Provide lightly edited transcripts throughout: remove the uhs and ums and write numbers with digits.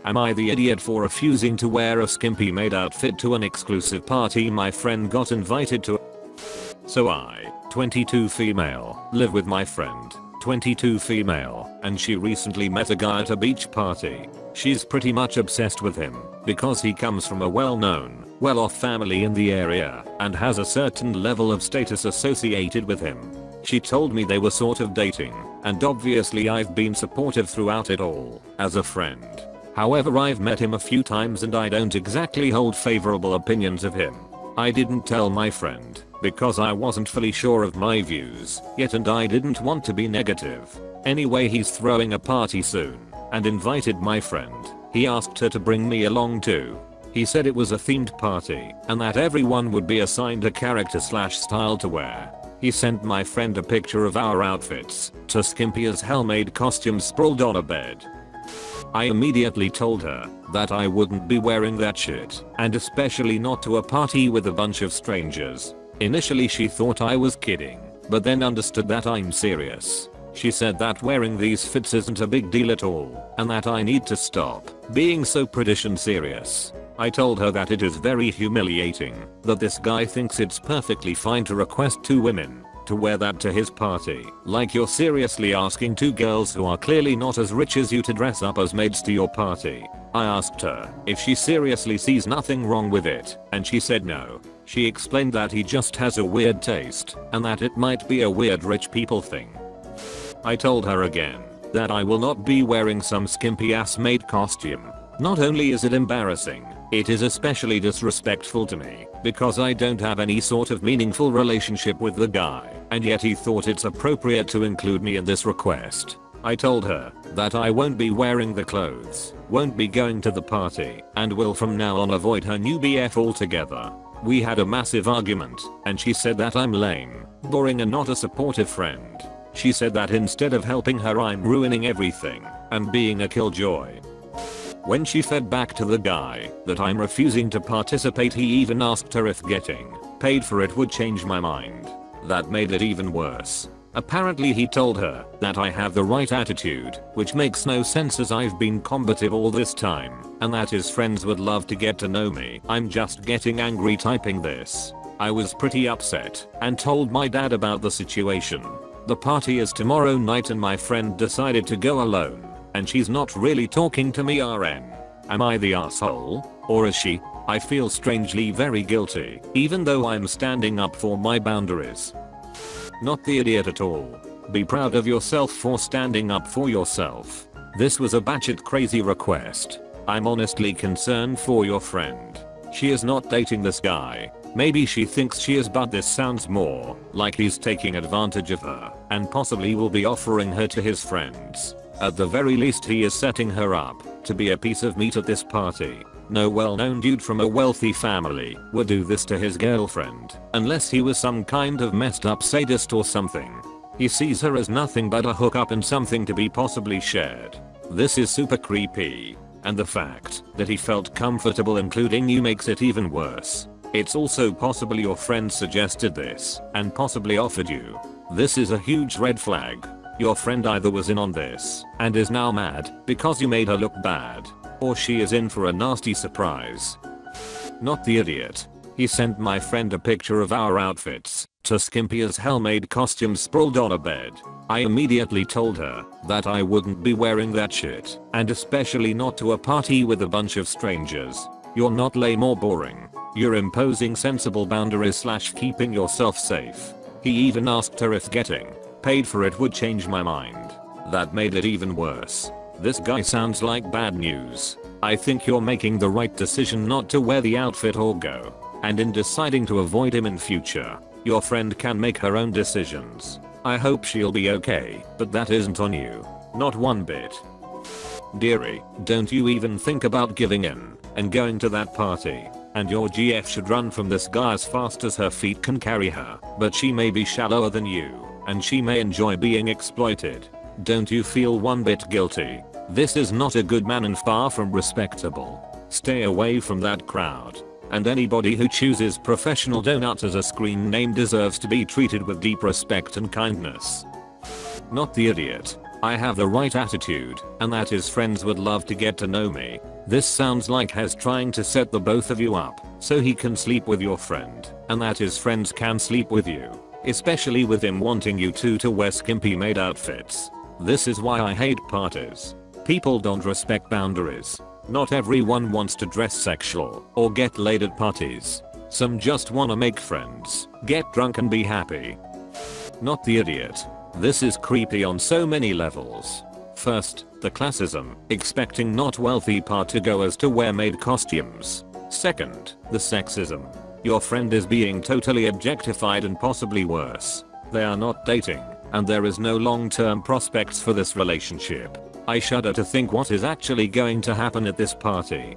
Am I the idiot for refusing to wear a Skimpy Maid outfit to an exclusive party my friend got invited to? So I, 22 female, live with my friend, 22 female, and she recently met a guy at a beach party. She's pretty much obsessed with him because he comes from a well-known, well-off family in the area and has a certain level of status associated with him. She told me they were sort of dating, and obviously I've been supportive throughout it all, as a friend. However, I've met him a few times and I don't exactly hold favorable opinions of him. I didn't tell my friend because I wasn't fully sure of my views yet and I didn't want to be negative. Anyway, he's throwing a party soon and invited my friend. He asked her to bring me along too. He said it was a themed party and that everyone would be assigned a character/style to wear. He sent my friend a picture of our outfits to Skimpy as hell-made costumes sprawled on a bed. I immediately told her that I wouldn't be wearing that shit, and especially not to a party with a bunch of strangers. Initially she thought I was kidding, but then understood that I'm serious. She said that wearing these fits isn't a big deal at all, and that I need to stop being so prudish and serious. I told her that it is very humiliating that this guy thinks it's perfectly fine to request 2 women to wear that to his party. Like, you're seriously asking 2 girls who are clearly not as rich as you to dress up as maids to your party. I asked her if she seriously sees nothing wrong with it, and she said no. She explained that he just has a weird taste and that it might be a weird rich people thing. I told her again that I will not be wearing some skimpy ass maid costume. Not only is it embarrassing, it is especially disrespectful to me because I don't have any sort of meaningful relationship with the guy, and yet he thought it's appropriate to include me in this request. I told her that I won't be wearing the clothes, won't be going to the party, and will from now on avoid her new BF altogether. We had a massive argument, and she said that I'm lame, boring and not a supportive friend. She said that instead of helping her I'm ruining everything and being a killjoy. When she fed back to the guy that I'm refusing to participate, he even asked her if getting paid for it would change my mind. That made it even worse. Apparently he told her that I have the right attitude, which makes no sense as I've been combative all this time, and that his friends would love to get to know me. I'm just getting angry typing this. I was pretty upset and told my dad about the situation. The party is tomorrow night and my friend decided to go alone. And she's not really talking to me RN. Am I the asshole? Or is she? I feel strangely very guilty, even though I'm standing up for my boundaries. Not the idiot at all. Be proud of yourself for standing up for yourself. This was a batshit crazy request. I'm honestly concerned for your friend. She is not dating this guy. Maybe she thinks she is, but this sounds more like he's taking advantage of her and possibly will be offering her to his friends. At the very least he is setting her up to be a piece of meat at this party. No well-known dude from a wealthy family would do this to his girlfriend unless he was some kind of messed up sadist or something. He sees her as nothing but a hookup and something to be possibly shared. This is super creepy, and the fact that he felt comfortable including you makes it even worse. It's also possible your friend suggested this and possibly offered you. This is a huge red flag. Your friend either was in on this and is now mad because you made her look bad, or she is in for a nasty surprise. Not the idiot. He sent my friend a picture of our outfits to Skimpy as hell-made costumes sprawled on a bed. I immediately told her that I wouldn't be wearing that shit, and especially not to a party with a bunch of strangers. You're not lame or boring. You're imposing sensible boundaries / keeping yourself safe. He even asked her if getting paid for it would change my mind. That made it even worse. This guy sounds like bad news. I think you're making the right decision not to wear the outfit or go. And in deciding to avoid him in future, your friend can make her own decisions. I hope she'll be okay, but that isn't on you. Not one bit. Dearie, don't you even think about giving in and going to that party. And your GF should run from this guy as fast as her feet can carry her, but she may be shallower than you, and she may enjoy being exploited. Don't you feel one bit guilty? This is not a good man and far from respectable. Stay away from that crowd. And anybody who chooses professional donut as a screen name deserves to be treated with deep respect and kindness. Not the idiot. I have the right attitude, and that his friends would love to get to know me. This sounds like Hez trying to set the both of you up, so he can sleep with your friend, and that his friends can sleep with you. Especially with him wanting you two to wear skimpy maid outfits. This is why I hate parties. People don't respect boundaries. Not everyone wants to dress sexual or get laid at parties. Some just wanna make friends, get drunk and be happy. Not the idiot. This is creepy on so many levels. First, the classism, expecting not wealthy partygoers to wear maid costumes. Second, the sexism. Your friend is being totally objectified and possibly worse. They are not dating, and there is no long-term prospects for this relationship. I shudder to think what is actually going to happen at this party.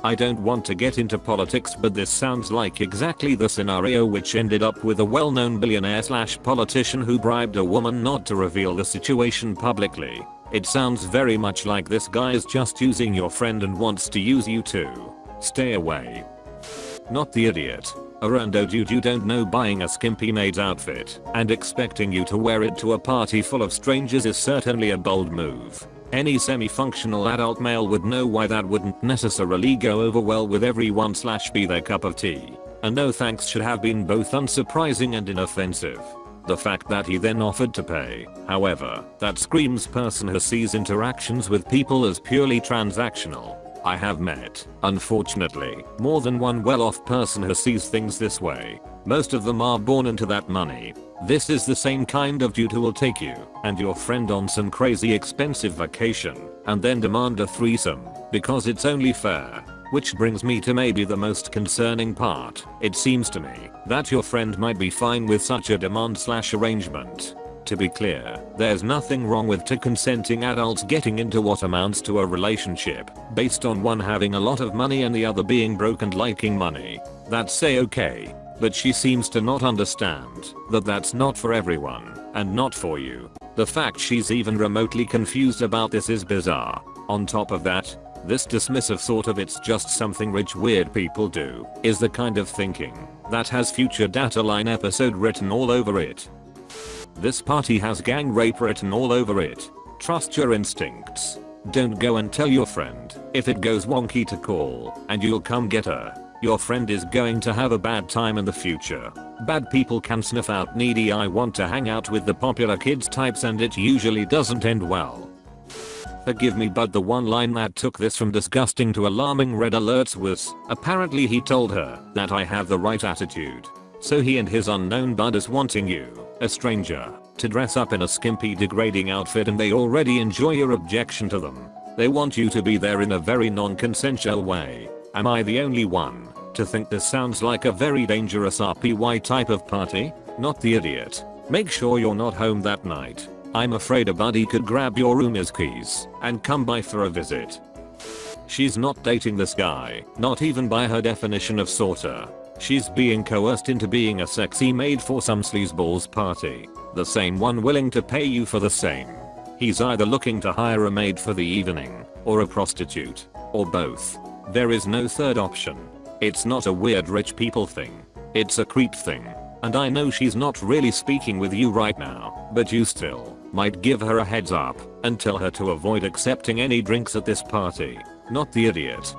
I don't want to get into politics, but this sounds like exactly the scenario which ended up with a well-known billionaire/politician who bribed a woman not to reveal the situation publicly. It sounds very much like this guy is just using your friend and wants to use you too. Stay away. Not the idiot. A rando dude you don't know buying a skimpy maid's outfit and expecting you to wear it to a party full of strangers is certainly a bold move. Any semi-functional adult male would know why that wouldn't necessarily go over well with everyone/be their cup of tea. A no thanks should have been both unsurprising and inoffensive. The fact that he then offered to pay, however, that screams person who sees interactions with people as purely transactional. I have met, unfortunately, more than one well-off person who sees things this way. Most of them are born into that money. This is the same kind of dude who will take you and your friend on some crazy expensive vacation and then demand a threesome because it's only fair. Which brings me to maybe the most concerning part. It seems to me that your friend might be fine with such a demand/arrangement. To be clear, there's nothing wrong with two consenting adults getting into what amounts to a relationship based on one having a lot of money and the other being broke and liking money. That's okay. But she seems to not understand that that's not for everyone and not for you. The fact she's even remotely confused about this is bizarre. On top of that, this dismissive sort of "it's just something rich weird people do" is the kind of thinking that has future Dataline episode written all over it. This party has gang rape written all over it. Trust your instincts. Don't go and tell your friend. If it goes wonky to call and you'll come get her. Your friend is going to have a bad time in the future. Bad people can sniff out needy "I want to hang out with the popular kids" types, and it usually doesn't end well. Forgive me, but the one line that took this from disgusting to alarming red alerts was, apparently he told her that I have the right attitude. So he and his unknown bud is wanting you, a stranger, to dress up in a skimpy degrading outfit, and they already enjoy your objection to them. They want you to be there in a very non-consensual way. Am I the only one to think this sounds like a very dangerous RPY type of party? Not the idiot. Make sure you're not home that night. I'm afraid a buddy could grab your room's keys and come by for a visit. She's not dating this guy, not even by her definition of sorta. She's being coerced into being a sexy maid for some sleazeballs party. The same one willing to pay you for the same. He's either looking to hire a maid for the evening, or a prostitute, or both. There is no third option. It's not a weird rich people thing. It's a creep thing. And I know she's not really speaking with you right now, but you still might give her a heads up and tell her to avoid accepting any drinks at this party. Not the idiot.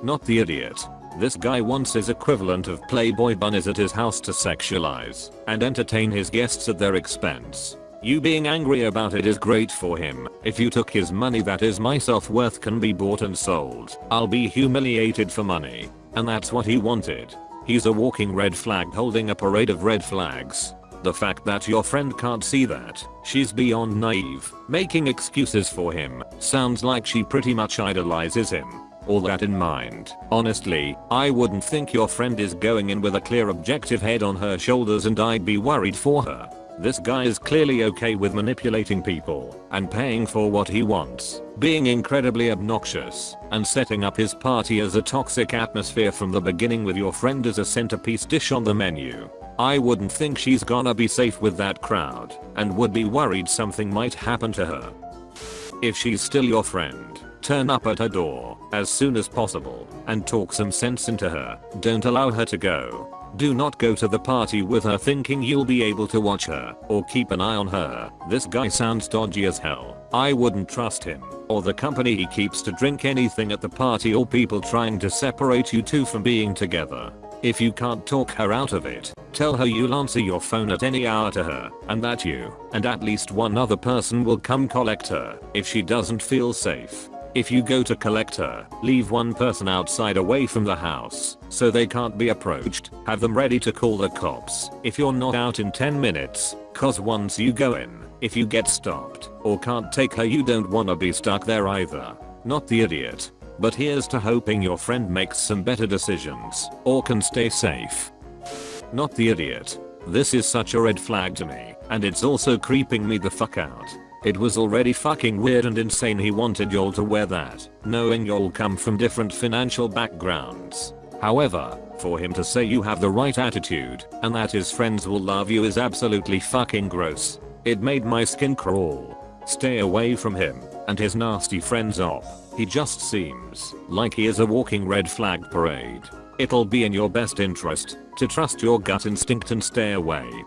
Not the idiot. This guy wants his equivalent of Playboy bunnies at his house to sexualize and entertain his guests at their expense. You being angry about it is great for him. If you took his money, that is, my self-worth can be bought and sold. I'll be humiliated for money. And that's what he wanted. He's a walking red flag holding a parade of red flags. The fact that your friend can't see that she's beyond naive, making excuses for him, sounds like she pretty much idolizes him. All that in mind, honestly, I wouldn't think your friend is going in with a clear objective head on her shoulders, and I'd be worried for her. This guy is clearly okay with manipulating people and paying for what he wants, being incredibly obnoxious, and setting up his party as a toxic atmosphere from the beginning with your friend as a centerpiece dish on the menu. I wouldn't think she's gonna be safe with that crowd and would be worried something might happen to her. If she's still your friend, turn up at her door as soon as possible and talk some sense into her. Don't allow her to go. Do not go to the party with her thinking you'll be able to watch her or keep an eye on her. This guy sounds dodgy as hell. I wouldn't trust him or the company he keeps to drink anything at the party or people trying to separate you two from being together. If you can't talk her out of it, tell her you'll answer your phone at any hour to her and that you and at least one other person will come collect her if she doesn't feel safe. If you go to collect her, leave one person outside away from the house so they can't be approached. Have them ready to call the cops if you're not out in 10 minutes, cause once you go in, if you get stopped or can't take her you don't wanna be stuck there either. Not the idiot. But here's to hoping your friend makes some better decisions or can stay safe. Not the idiot. This is such a red flag to me, and it's also creeping me the fuck out. It was already fucking weird and insane he wanted y'all to wear that, knowing y'all come from different financial backgrounds. However, for him to say you have the right attitude and that his friends will love you is absolutely fucking gross. It made my skin crawl. Stay away from him and his nasty friends op. He just seems like he is a walking red flag parade. It'll be in your best interest to trust your gut instinct and stay away